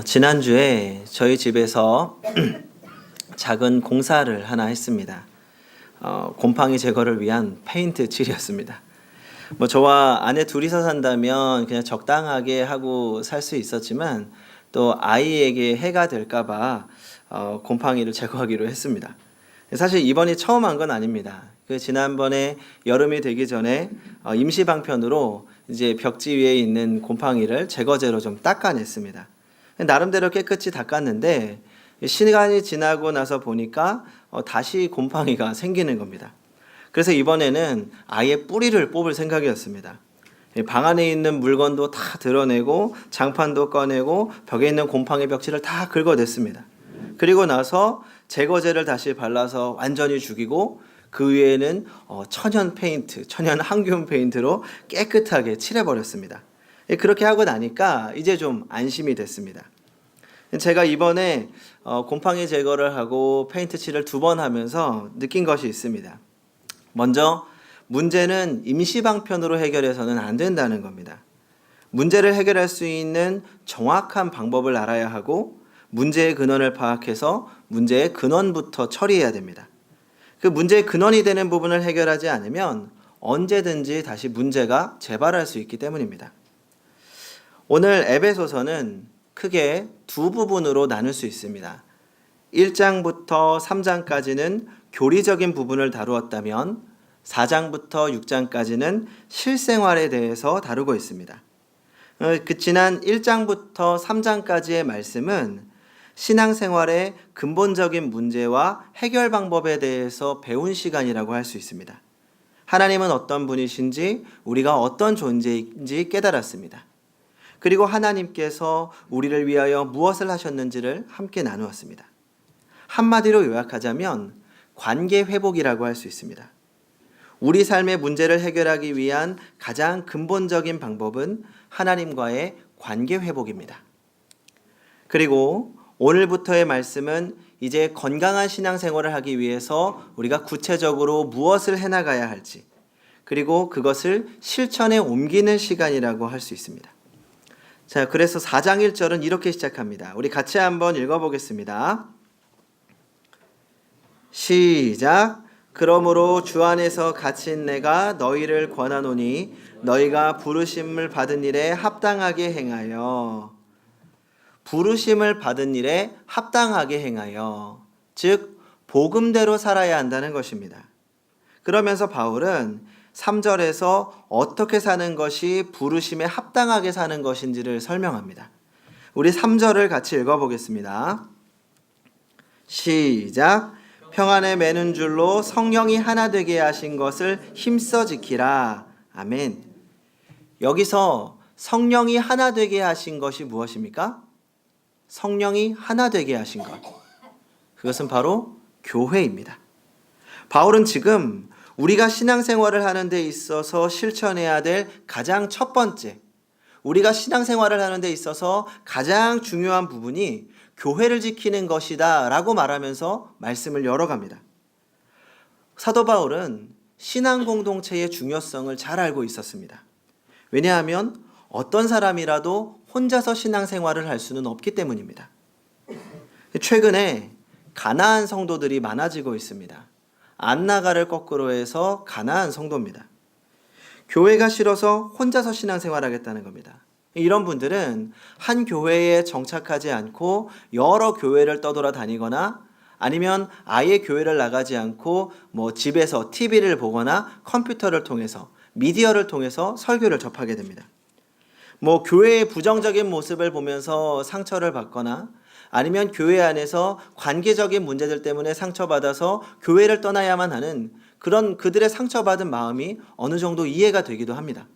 지난주에 저희 집에서 작은 공사를 하나 했습니다. 곰팡이 제거를 위한 페인트 칠이었습니다. 저와 아내 둘이서 산다면 그냥 적당하게 하고 살 수 있었지만 또 아이에게 해가 될까봐 곰팡이를 제거하기로 했습니다. 사실 이번이 처음 한 건 아닙니다. 지난번에 여름이 되기 전에 임시 방편으로 이제 벽지 위에 있는 곰팡이를 제거제로 좀 닦아냈습니다. 나름대로 깨끗이 닦았는데 시간이 지나고 나서 보니까 다시 곰팡이가 생기는 겁니다. 그래서 이번에는 아예 뿌리를 뽑을 생각이었습니다. 방 안에 있는 물건도 다 드러내고 장판도 꺼내고 벽에 있는 곰팡이 벽지를 다 긁어냈습니다. 그리고 나서 제거제를 다시 발라서 완전히 죽이고 그 위에는 천연 페인트, 천연 항균 페인트로 깨끗하게 칠해버렸습니다. 그렇게 하고 나니까 이제 좀 안심이 됐습니다. 제가 이번에 곰팡이 제거를 하고 페인트 칠을 2번 하면서 느낀 것이 있습니다. 먼저 문제는 임시방편으로 해결해서는 안 된다는 겁니다. 문제를 해결할 수 있는 정확한 방법을 알아야 하고 문제의 근원을 파악해서 문제의 근원부터 처리해야 됩니다. 그 문제의 근원이 되는 부분을 해결하지 않으면 언제든지 다시 문제가 재발할 수 있기 때문입니다. 오늘 에베소서는 크게 2부분으로 나눌 수 있습니다. 1장부터 3장까지는 교리적인 부분을 다루었다면 4장부터 6장까지는 실생활에 대해서 다루고 있습니다. 지난 1장부터 3장까지의 말씀은 신앙생활의 근본적인 문제와 해결 방법에 대해서 배운 시간이라고 할 수 있습니다. 하나님은 어떤 분이신지 우리가 어떤 존재인지 깨달았습니다. 그리고 하나님께서 우리를 위하여 무엇을 하셨는지를 함께 나누었습니다. 한마디로 요약하자면 관계 회복이라고 할 수 있습니다. 우리 삶의 문제를 해결하기 위한 가장 근본적인 방법은 하나님과의 관계 회복입니다. 그리고 오늘부터의 말씀은 이제 건강한 신앙생활을 하기 위해서 우리가 구체적으로 무엇을 해나가야 할지, 그리고 그것을 실천에 옮기는 시간이라고 할 수 있습니다. 자, 그래서 4장 1절은 이렇게 시작합니다. 우리 같이 한번 읽어보겠습니다. 시작. 그러므로 주 안에서 갇힌 내가 너희를 권하노니 너희가 부르심을 받은 일에 합당하게 행하여. 부르심을 받은 일에 합당하게 행하여. 즉 복음대로 살아야 한다는 것입니다. 그러면서 바울은 3절에서 어떻게 사는 것이 부르심에 합당하게 사는 것인지를 설명합니다. 우리 3절을 같이 읽어보겠습니다. 시작. 평안에 매는 줄로 성령이 하나 되게 하신 것을 힘써 지키라. 아멘. 여기서 성령이 하나 되게 하신 것이 무엇입니까? 성령이 하나 되게 하신 것. 그것은 바로 교회입니다. 바울은 지금 우리가 신앙생활을 하는 데 있어서 실천해야 될 가장 첫 번째, 우리가 신앙생활을 하는 데 있어서 가장 중요한 부분이 교회를 지키는 것이다 라고 말하면서 말씀을 열어갑니다. 사도 바울은 신앙 공동체의 중요성을 잘 알고 있었습니다. 왜냐하면 어떤 사람이라도 혼자서 신앙생활을 할 수는 없기 때문입니다. 최근에 가나안 성도들이 많아지고 있습니다. 안나가를 거꾸로 해서 가나안 성도입니다. 교회가 싫어서 혼자서 신앙생활하겠다는 겁니다. 이런 분들은 한 교회에 정착하지 않고 여러 교회를 떠돌아다니거나 아니면 아예 교회를 나가지 않고 집에서 TV를 보거나 컴퓨터를 통해서 미디어를 통해서 설교를 접하게 됩니다. 교회의 부정적인 모습을 보면서 상처를 받거나 아니면 교회 안에서 관계적인 문제들 때문에 상처받아서 교회를 떠나야만 하는 그런 그들의 상처받은 마음이 어느 정도 이해가 되기도 합니다.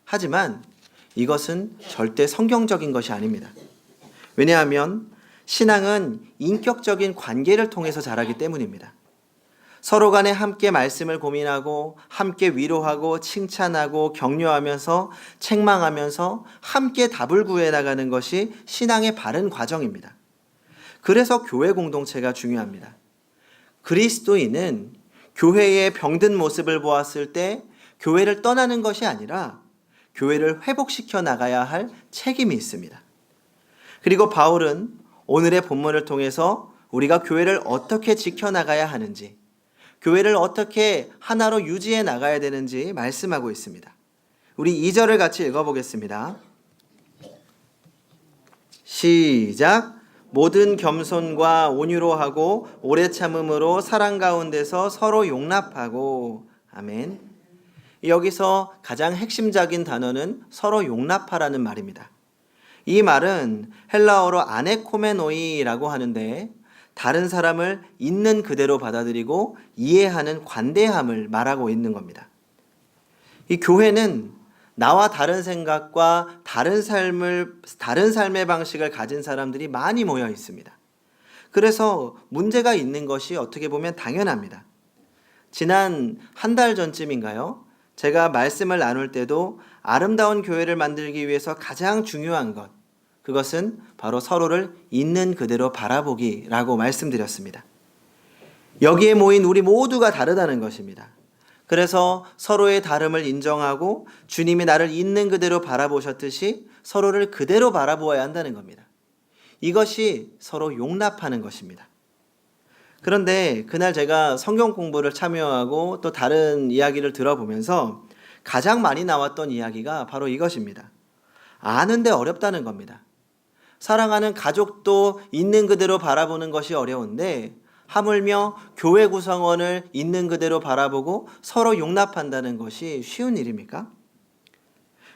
하지만 이것은 절대 성경적인 것이 아닙니다. 왜냐하면 신앙은 인격적인 관계를 통해서 자라기 때문입니다. 서로 간에 함께 말씀을 고민하고 함께 위로하고 칭찬하고 격려하면서 책망하면서 함께 답을 구해 나가는 것이 신앙의 바른 과정입니다. 그래서 교회 공동체가 중요합니다. 그리스도인은 교회의 병든 모습을 보았을 때 교회를 떠나는 것이 아니라 교회를 회복시켜 나가야 할 책임이 있습니다. 그리고 바울은 오늘의 본문을 통해서 우리가 교회를 어떻게 지켜나가야 하는지, 교회를 어떻게 하나로 유지해 나가야 되는지 말씀하고 있습니다. 우리 2절을 같이 읽어보겠습니다. 시작. 모든 겸손과 온유로 하고 오래 참음으로 사랑 가운데서 서로 용납하고. 아멘. 여기서 가장 핵심적인 단어는 서로 용납하라는 말입니다. 이 말은 헬라어로 아네코메노이라고 하는데 다른 사람을 있는 그대로 받아들이고 이해하는 관대함을 말하고 있는 겁니다. 이 교회는 나와 다른 생각과 다른 삶의 방식을 가진 사람들이 많이 모여 있습니다. 그래서 문제가 있는 것이 어떻게 보면 당연합니다. 지난 한 달 전쯤인가요? 제가 말씀을 나눌 때도 아름다운 교회를 만들기 위해서 가장 중요한 것, 그것은 바로 서로를 있는 그대로 바라보기라고 말씀드렸습니다. 여기에 모인 우리 모두가 다르다는 것입니다. 그래서 서로의 다름을 인정하고 주님이 나를 있는 그대로 바라보셨듯이 서로를 그대로 바라보아야 한다는 겁니다. 이것이 서로 용납하는 것입니다. 그런데 그날 제가 성경 공부를 참여하고 또 다른 이야기를 들어보면서 가장 많이 나왔던 이야기가 바로 이것입니다. 아는데 어렵다는 겁니다. 사랑하는 가족도 있는 그대로 바라보는 것이 어려운데 하물며 교회 구성원을 있는 그대로 바라보고 서로 용납한다는 것이 쉬운 일입니까?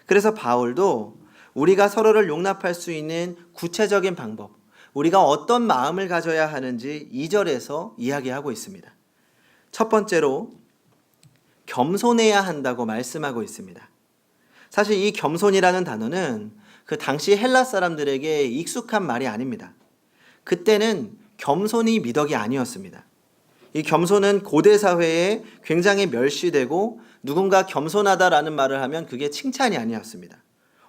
그래서 바울도 우리가 서로를 용납할 수 있는 구체적인 방법, 우리가 어떤 마음을 가져야 하는지 2절에서 이야기하고 있습니다. 첫 번째로 겸손해야 한다고 말씀하고 있습니다. 사실 이 겸손이라는 단어는 그 당시 헬라 사람들에게 익숙한 말이 아닙니다. 그때는 겸손이 미덕이 아니었습니다. 이 겸손은 고대 사회에 굉장히 멸시되고 누군가 겸손하다라는 말을 하면 그게 칭찬이 아니었습니다.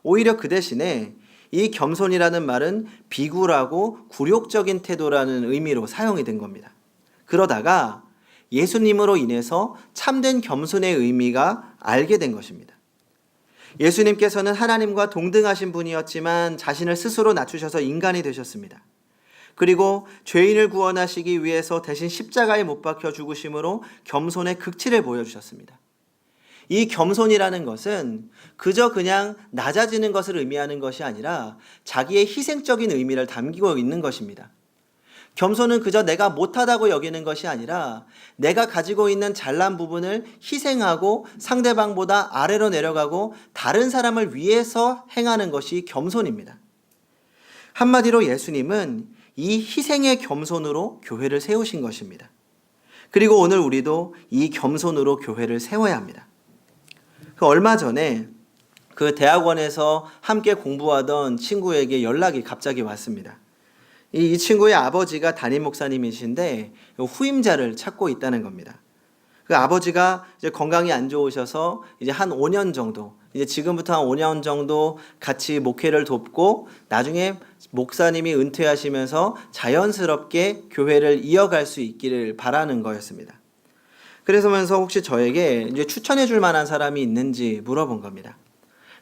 오히려 그 대신에 이 겸손이라는 말은 비굴하고 굴욕적인 태도라는 의미로 사용이 된 겁니다. 그러다가 예수님으로 인해서 참된 겸손의 의미가 알게 된 것입니다. 예수님께서는 하나님과 동등하신 분이었지만 자신을 스스로 낮추셔서 인간이 되셨습니다. 그리고 죄인을 구원하시기 위해서 대신 십자가에 못 박혀 죽으심으로 겸손의 극치를 보여주셨습니다. 이 겸손이라는 것은 그저 그냥 낮아지는 것을 의미하는 것이 아니라 자기의 희생적인 의미를 담기고 있는 것입니다. 겸손은 그저 내가 못하다고 여기는 것이 아니라 내가 가지고 있는 잘난 부분을 희생하고 상대방보다 아래로 내려가고 다른 사람을 위해서 행하는 것이 겸손입니다. 한마디로 예수님은 이 희생의 겸손으로 교회를 세우신 것입니다. 그리고 오늘 우리도 이 겸손으로 교회를 세워야 합니다. 얼마 전에 그 대학원에서 함께 공부하던 친구에게 연락이 갑자기 왔습니다. 이 친구의 아버지가 담임 목사님이신데 후임자를 찾고 있다는 겁니다. 그 아버지가 이제 건강이 안 좋으셔서 이제 한 5년 정도, 이제 지금부터 한 5년 정도 같이 목회를 돕고 나중에 목사님이 은퇴하시면서 자연스럽게 교회를 이어갈 수 있기를 바라는 거였습니다. 그래서면서 혹시 저에게 이제 추천해 줄 만한 사람이 있는지 물어본 겁니다.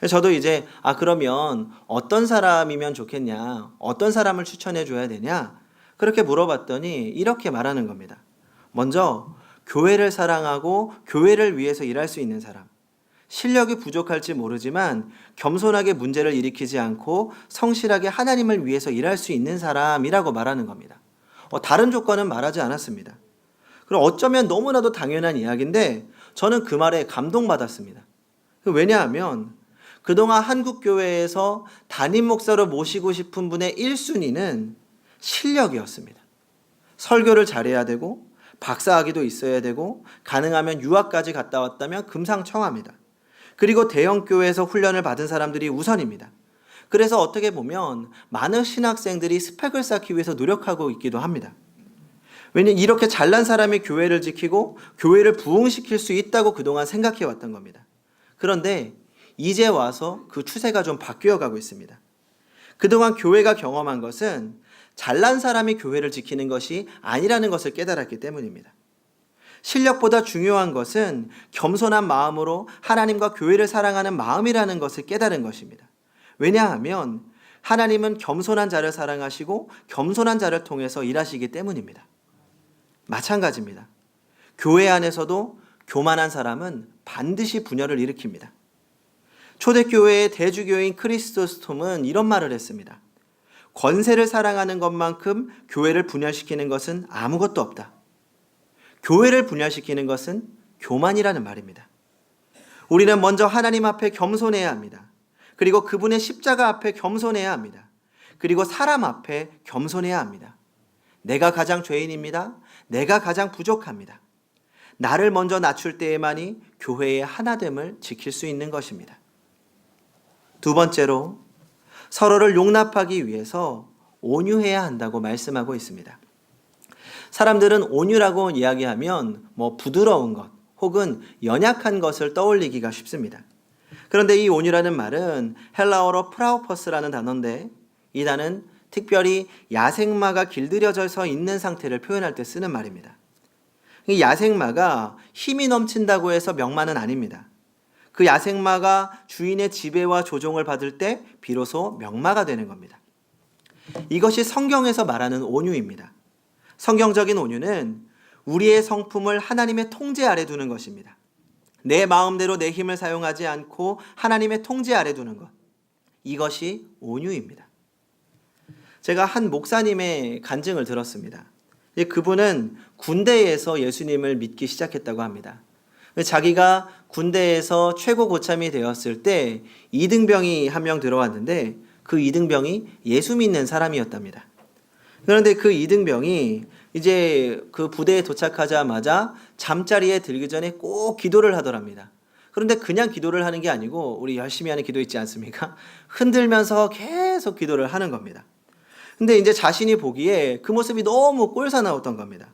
저도 이제 그러면 어떤 사람이면 좋겠냐, 어떤 사람을 추천해 줘야 되냐, 그렇게 물어봤더니 이렇게 말하는 겁니다. 먼저 교회를 사랑하고 교회를 위해서 일할 수 있는 사람, 실력이 부족할지 모르지만 겸손하게 문제를 일으키지 않고 성실하게 하나님을 위해서 일할 수 있는 사람이라고 말하는 겁니다. 다른 조건은 말하지 않았습니다. 그럼 어쩌면 너무나도 당연한 이야기인데 저는 그 말에 감동받았습니다. 왜냐하면 그동안 한국교회에서 담임 목사로 모시고 싶은 분의 1순위는 실력이었습니다. 설교를 잘해야 되고 박사학위도 있어야 되고 가능하면 유학까지 갔다 왔다면 금상첨화입니다. 그리고 대형교회에서 훈련을 받은 사람들이 우선입니다. 그래서 어떻게 보면 많은 신학생들이 스펙을 쌓기 위해서 노력하고 있기도 합니다. 왜냐하면 이렇게 잘난 사람이 교회를 지키고 교회를 부흥시킬 수 있다고 그동안 생각해 왔던 겁니다. 그런데 이제 와서 그 추세가 좀 바뀌어 가고 있습니다. 그동안 교회가 경험한 것은 잘난 사람이 교회를 지키는 것이 아니라는 것을 깨달았기 때문입니다. 실력보다 중요한 것은 겸손한 마음으로 하나님과 교회를 사랑하는 마음이라는 것을 깨달은 것입니다. 왜냐하면 하나님은 겸손한 자를 사랑하시고 겸손한 자를 통해서 일하시기 때문입니다. 마찬가지입니다. 교회 안에서도 교만한 사람은 반드시 분열을 일으킵니다. 초대교회의 대주교인 크리스토스톰은 이런 말을 했습니다. 권세를 사랑하는 것만큼 교회를 분열시키는 것은 아무것도 없다. 교회를 분열시키는 것은 교만이라는 말입니다. 우리는 먼저 하나님 앞에 겸손해야 합니다. 그리고 그분의 십자가 앞에 겸손해야 합니다. 그리고 사람 앞에 겸손해야 합니다. 내가 가장 죄인입니다. 내가 가장 부족합니다. 나를 먼저 낮출 때에만이 교회의 하나됨을 지킬 수 있는 것입니다. 두 번째로 서로를 용납하기 위해서 온유해야 한다고 말씀하고 있습니다. 사람들은 온유라고 이야기하면 부드러운 것 혹은 연약한 것을 떠올리기가 쉽습니다. 그런데 이 온유라는 말은 헬라어로 프라우퍼스라는 단어인데 이 단어는 특별히 야생마가 길들여져서 있는 상태를 표현할 때 쓰는 말입니다. 이 야생마가 힘이 넘친다고 해서 명마는 아닙니다. 그 야생마가 주인의 지배와 조종을 받을 때 비로소 명마가 되는 겁니다. 이것이 성경에서 말하는 온유입니다. 성경적인 온유는 우리의 성품을 하나님의 통제 아래 두는 것입니다. 내 마음대로 내 힘을 사용하지 않고 하나님의 통제 아래 두는 것. 이것이 온유입니다. 제가 한 목사님의 간증을 들었습니다. 그분은 군대에서 예수님을 믿기 시작했다고 합니다. 자기가 군대에서 최고 고참이 되었을 때 이등병이 한 명 들어왔는데 그 이등병이 예수 믿는 사람이었답니다. 그런데 그 이등병이 이제 그 부대에 도착하자마자 잠자리에 들기 전에 꼭 기도를 하더랍니다. 그런데 그냥 기도를 하는 게 아니고 우리 열심히 하는 기도 있지 않습니까? 흔들면서 계속 기도를 하는 겁니다. 근데 이제 자신이 보기에 그 모습이 너무 꼴사나웠던 겁니다.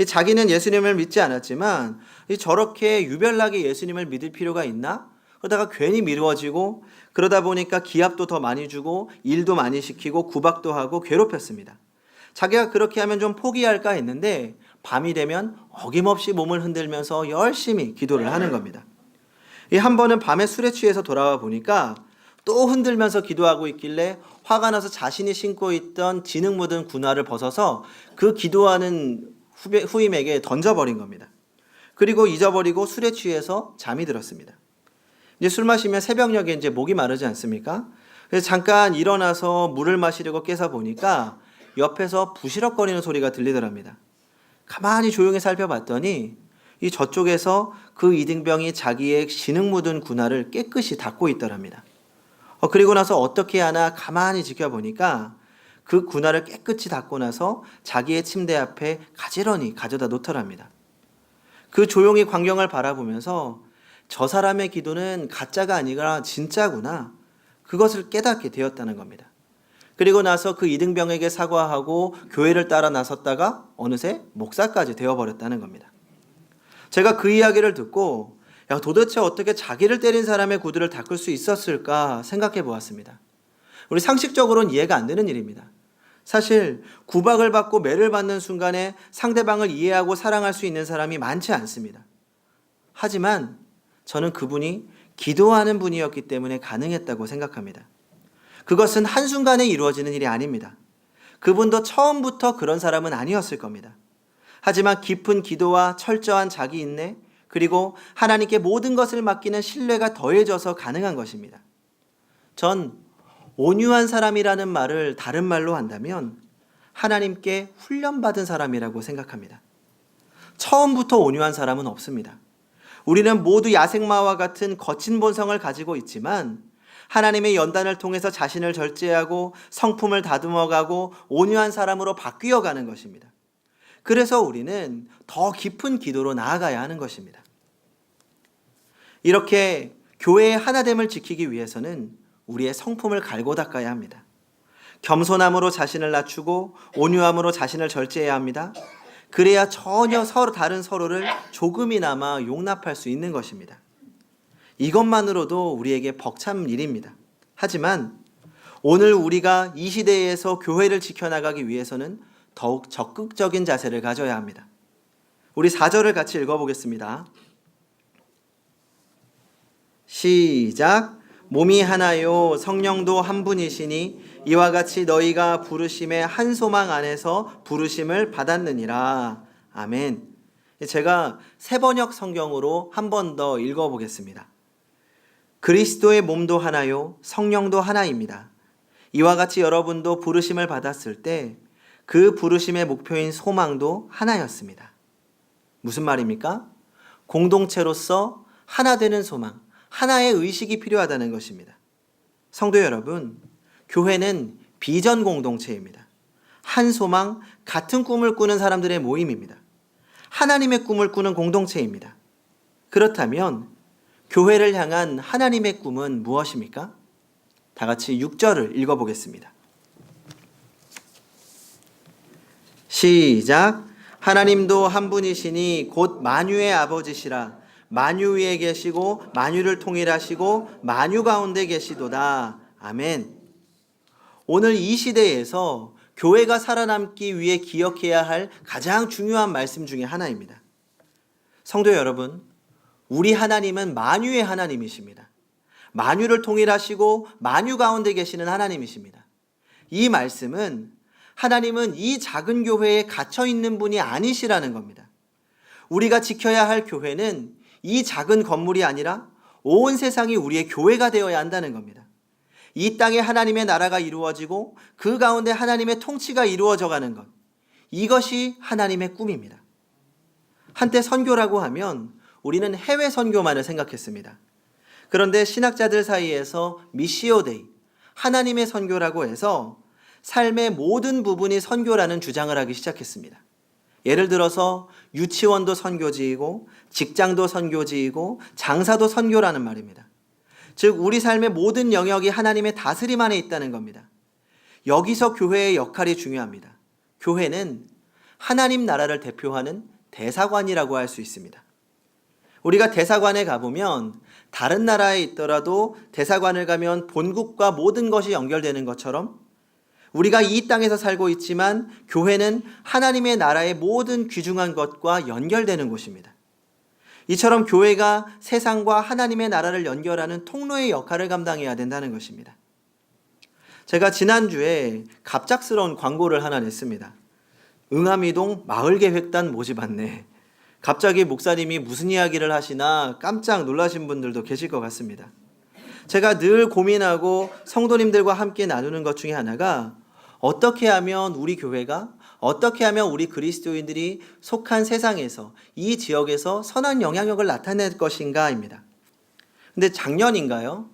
자기는 예수님을 믿지 않았지만 저렇게 유별나게 예수님을 믿을 필요가 있나? 그러다가 괜히 미루어지고 그러다 보니까 기합도 더 많이 주고 일도 많이 시키고 구박도 하고 괴롭혔습니다. 자기가 그렇게 하면 좀 포기할까 했는데 밤이 되면 어김없이 몸을 흔들면서 열심히 기도를 하는 겁니다. 한 번은 밤에 술에 취해서 돌아와 보니까 또 흔들면서 기도하고 있길래 화가 나서 자신이 신고 있던 진흙 묻은 군화를 벗어서 그 기도하는 후임에게 던져버린 겁니다. 그리고 잊어버리고 술에 취해서 잠이 들었습니다. 이제 술 마시면 새벽녘에 이제 목이 마르지 않습니까? 그래서 잠깐 일어나서 물을 마시려고 깨서 보니까 옆에서 부시럭거리는 소리가 들리더랍니다. 가만히 조용히 살펴봤더니 이 저쪽에서 그 이등병이 자기의 진흙 묻은 군화를 깨끗이 닦고 있더랍니다. 그리고 나서 어떻게 하나 가만히 지켜보니까 그 군화를 깨끗이 닦고 나서 자기의 침대 앞에 가지런히 가져다 놓더랍니다. 그 조용히 광경을 바라보면서 저 사람의 기도는 가짜가 아니라 진짜구나. 그것을 깨닫게 되었다는 겁니다. 그리고 나서 그 이등병에게 사과하고 교회를 따라 나섰다가 어느새 목사까지 되어버렸다는 겁니다. 제가 그 이야기를 듣고 도대체 어떻게 자기를 때린 사람의 구두를 닦을 수 있었을까 생각해 보았습니다. 우리 상식적으로는 이해가 안 되는 일입니다. 사실 구박을 받고 매를 받는 순간에 상대방을 이해하고 사랑할 수 있는 사람이 많지 않습니다. 하지만 저는 그분이 기도하는 분이었기 때문에 가능했다고 생각합니다. 그것은 한순간에 이루어지는 일이 아닙니다. 그분도 처음부터 그런 사람은 아니었을 겁니다. 하지만 깊은 기도와 철저한 자기 인내 그리고 하나님께 모든 것을 맡기는 신뢰가 더해져서 가능한 것입니다. 전 온유한 사람이라는 말을 다른 말로 한다면 하나님께 훈련받은 사람이라고 생각합니다. 처음부터 온유한 사람은 없습니다. 우리는 모두 야생마와 같은 거친 본성을 가지고 있지만 하나님의 연단을 통해서 자신을 절제하고 성품을 다듬어가고 온유한 사람으로 바뀌어가는 것입니다. 그래서 우리는 더 깊은 기도로 나아가야 하는 것입니다. 이렇게 교회의 하나됨을 지키기 위해서는 우리의 성품을 갈고 닦아야 합니다. 겸손함으로 자신을 낮추고 온유함으로 자신을 절제해야 합니다. 그래야 전혀 다른 서로를 조금이나마 용납할 수 있는 것입니다. 이것만으로도 우리에게 벅찬 일입니다. 하지만 오늘 우리가 이 시대에서 교회를 지켜나가기 위해서는 더욱 적극적인 자세를 가져야 합니다. 우리 4절을 같이 읽어보겠습니다. 시작. 몸이 하나요 성령도 한 분이시니 이와 같이 너희가 부르심의 한 소망 안에서 부르심을 받았느니라. 아멘. 제가 새번역 성경으로 한 번 더 읽어보겠습니다. 그리스도의 몸도 하나요 성령도 하나입니다. 이와 같이 여러분도 부르심을 받았을 때 그 부르심의 목표인 소망도 하나였습니다. 무슨 말입니까? 공동체로서 하나 되는 소망, 하나의 의식이 필요하다는 것입니다. 성도 여러분, 교회는 비전 공동체입니다. 한 소망, 같은 꿈을 꾸는 사람들의 모임입니다. 하나님의 꿈을 꾸는 공동체입니다. 그렇다면 교회를 향한 하나님의 꿈은 무엇입니까? 다 같이 6절을 읽어보겠습니다. 시작. 하나님도 한 분이시니 곧 만유의 아버지시라. 만유 위에 계시고 만유를 통일하시고 만유 가운데 계시도다. 아멘. 오늘 이 시대에서 교회가 살아남기 위해 기억해야 할 가장 중요한 말씀 중에 하나입니다. 성도 여러분, 우리 하나님은 만유의 하나님이십니다. 만유를 통일하시고 만유 가운데 계시는 하나님이십니다. 이 말씀은 하나님은 이 작은 교회에 갇혀 있는 분이 아니시라는 겁니다. 우리가 지켜야 할 교회는 이 작은 건물이 아니라 온 세상이 우리의 교회가 되어야 한다는 겁니다. 이 땅에 하나님의 나라가 이루어지고 그 가운데 하나님의 통치가 이루어져 가는 것, 이것이 하나님의 꿈입니다. 한때 선교라고 하면 우리는 해외 선교만을 생각했습니다. 그런데 신학자들 사이에서 미시오데이, 하나님의 선교라고 해서 삶의 모든 부분이 선교라는 주장을 하기 시작했습니다. 예를 들어서 유치원도 선교지이고 직장도 선교지이고 장사도 선교라는 말입니다. 즉 우리 삶의 모든 영역이 하나님의 다스림 안에 있다는 겁니다. 여기서 교회의 역할이 중요합니다. 교회는 하나님 나라를 대표하는 대사관이라고 할 수 있습니다. 우리가 대사관에 가보면 다른 나라에 있더라도 대사관을 가면 본국과 모든 것이 연결되는 것처럼 우리가 이 땅에서 살고 있지만 교회는 하나님의 나라의 모든 귀중한 것과 연결되는 곳입니다. 이처럼 교회가 세상과 하나님의 나라를 연결하는 통로의 역할을 감당해야 된다는 것입니다. 제가 지난주에 갑작스러운 광고를 하나 냈습니다. 응암이동 마을계획단 모집 안내. 갑자기 목사님이 무슨 이야기를 하시나 깜짝 놀라신 분들도 계실 것 같습니다. 제가 늘 고민하고 성도님들과 함께 나누는 것 중에 하나가 어떻게 하면 우리 교회가, 어떻게 하면 우리 그리스도인들이 속한 세상에서, 이 지역에서 선한 영향력을 나타낼 것인가입니다. 근데 작년인가요?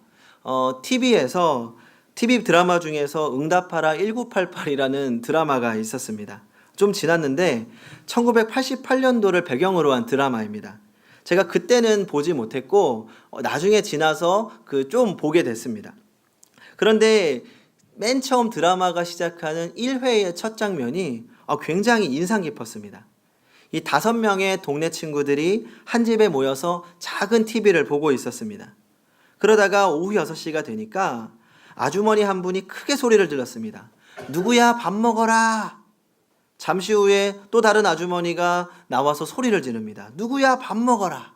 TV에서 TV 드라마 중에서 응답하라 1988이라는 드라마가 있었습니다. 좀 지났는데 1988년도를 배경으로 한 드라마입니다. 제가 그때는 보지 못했고 나중에 지나서 좀 보게 됐습니다. 그런데 맨 처음 드라마가 시작하는 1회의 첫 장면이 굉장히 인상 깊었습니다. 이 5명의 동네 친구들이 한 집에 모여서 작은 TV를 보고 있었습니다. 그러다가 오후 6시가 되니까 아주머니 한 분이 크게 소리를 질렀습니다. 누구야, 밥 먹어라. 잠시 후에 또 다른 아주머니가 나와서 소리를 지릅니다. 누구야, 밥 먹어라.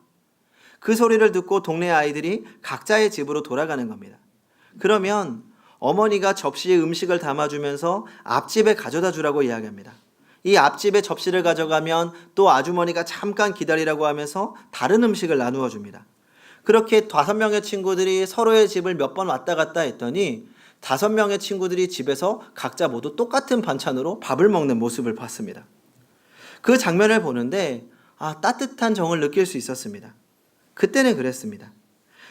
그 소리를 듣고 동네 아이들이 각자의 집으로 돌아가는 겁니다. 그러면 어머니가 접시에 음식을 담아주면서 앞집에 가져다 주라고 이야기합니다. 이 앞집에 접시를 가져가면 또 아주머니가 잠깐 기다리라고 하면서 다른 음식을 나누어 줍니다. 그렇게 5명의 친구들이 서로의 집을 몇 번 왔다 갔다 했더니 5명의 친구들이 집에서 각자 모두 똑같은 반찬으로 밥을 먹는 모습을 봤습니다. 그 장면을 보는데 따뜻한 정을 느낄 수 있었습니다. 그때는 그랬습니다.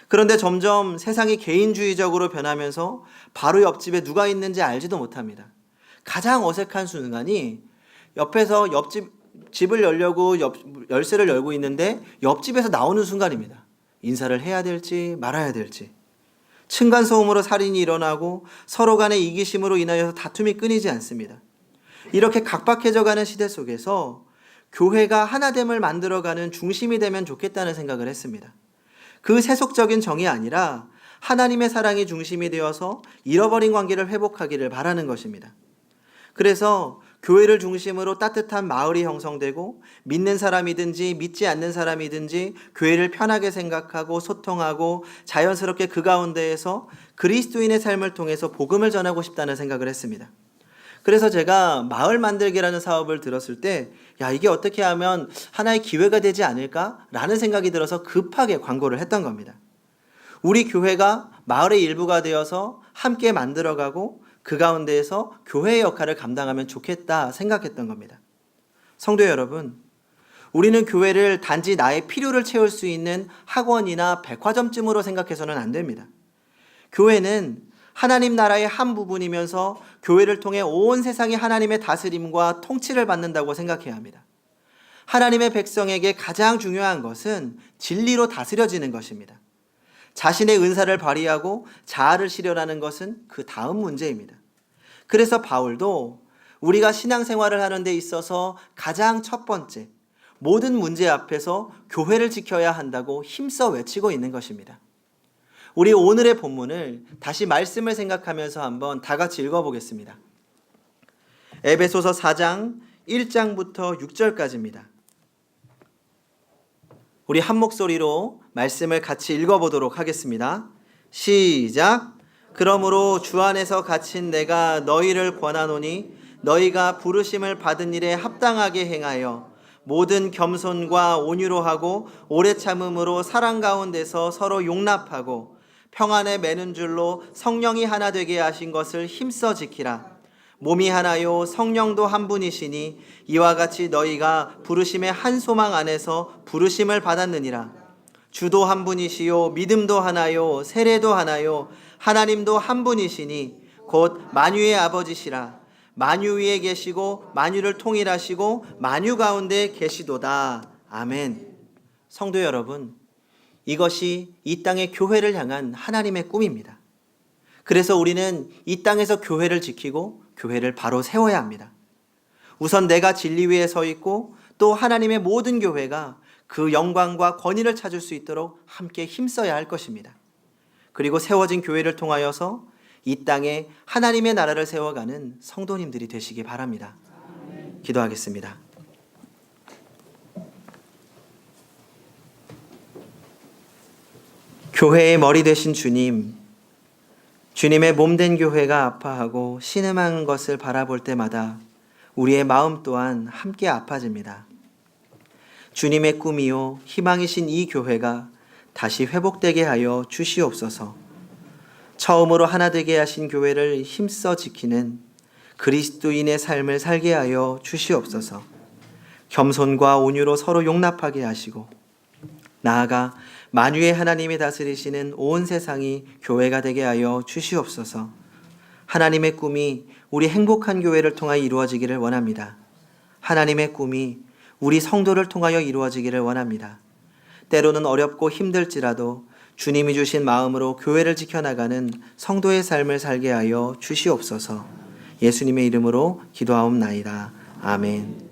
그런데 점점 세상이 개인주의적으로 변하면서 바로 옆집에 누가 있는지 알지도 못합니다. 가장 어색한 순간이 옆에서 집을 열려고 열쇠를 열고 있는데 옆집에서 나오는 순간입니다. 인사를 해야 될지 말아야 될지. 층간소음으로 살인이 일어나고 서로 간의 이기심으로 인하여서 다툼이 끊이지 않습니다. 이렇게 각박해져가는 시대 속에서 교회가 하나됨을 만들어가는 중심이 되면 좋겠다는 생각을 했습니다. 그 세속적인 정이 아니라 하나님의 사랑이 중심이 되어서 잃어버린 관계를 회복하기를 바라는 것입니다. 그래서 교회를 중심으로 따뜻한 마을이 형성되고 믿는 사람이든지 믿지 않는 사람이든지 교회를 편하게 생각하고 소통하고 자연스럽게 그 가운데에서 그리스도인의 삶을 통해서 복음을 전하고 싶다는 생각을 했습니다. 그래서 제가 마을 만들기라는 사업을 들었을 때 이게 어떻게 하면 하나의 기회가 되지 않을까라는 생각이 들어서 급하게 광고를 했던 겁니다. 우리 교회가 마을의 일부가 되어서 함께 만들어가고 그 가운데에서 교회의 역할을 감당하면 좋겠다 생각했던 겁니다. 성도 여러분, 우리는 교회를 단지 나의 필요를 채울 수 있는 학원이나 백화점쯤으로 생각해서는 안 됩니다. 교회는 하나님 나라의 한 부분이면서 교회를 통해 온 세상이 하나님의 다스림과 통치를 받는다고 생각해야 합니다. 하나님의 백성에게 가장 중요한 것은 진리로 다스려지는 것입니다. 자신의 은사를 발휘하고 자아를 실현하는 것은 그 다음 문제입니다. 그래서 바울도 우리가 신앙생활을 하는 데 있어서 가장 첫 번째, 모든 문제 앞에서 교회를 지켜야 한다고 힘써 외치고 있는 것입니다. 우리 오늘의 본문을 다시 말씀을 생각하면서 한번 다 같이 읽어보겠습니다. 에베소서 4장 1장부터 6절까지입니다. 우리 한 목소리로 말씀을 같이 읽어보도록 하겠습니다. 시작. 그러므로 주 안에서 갇힌 내가 너희를 권하노니 너희가 부르심을 받은 일에 합당하게 행하여 모든 겸손과 온유로 하고 오래 참음으로 사랑 가운데서 서로 용납하고 평안에 매는 줄로 성령이 하나 되게 하신 것을 힘써 지키라. 몸이 하나요 성령도 한 분이시니 이와 같이 너희가 부르심의 한 소망 안에서 부르심을 받았느니라. 주도 한 분이시요 믿음도 하나요 세례도 하나요 하나님도 한 분이시니 곧 만유의 아버지시라. 만유 위에 계시고 만유를 통일하시고 만유 가운데 계시도다. 아멘. 성도 여러분, 이것이 이 땅의 교회를 향한 하나님의 꿈입니다. 그래서 우리는 이 땅에서 교회를 지키고 교회를 바로 세워야 합니다. 우선 내가 진리 위에 서 있고 또 하나님의 모든 교회가 그 영광과 권위를 찾을 수 있도록 함께 힘써야 할 것입니다. 그리고 세워진 교회를 통하여서 이 땅에 하나님의 나라를 세워가는 성도님들이 되시기 바랍니다. 기도하겠습니다. 교회의 머리 되신 주님, 주님의 몸된 교회가 아파하고 신음한 것을 바라볼 때마다 우리의 마음 또한 함께 아파집니다. 주님의 꿈이요 희망이신 이 교회가 다시 회복되게 하여 주시옵소서. 처음으로 하나 되게 하신 교회를 힘써 지키는 그리스도인의 삶을 살게 하여 주시옵소서. 겸손과 온유로 서로 용납하게 하시고 나아가 만유의 하나님이 다스리시는 온 세상이 교회가 되게 하여 주시옵소서. 하나님의 꿈이 우리 행복한 교회를 통하여 이루어지기를 원합니다. 하나님의 꿈이 우리 성도를 통하여 이루어지기를 원합니다. 때로는 어렵고 힘들지라도 주님이 주신 마음으로 교회를 지켜나가는 성도의 삶을 살게 하여 주시옵소서. 예수님의 이름으로 기도하옵나이다. 아멘.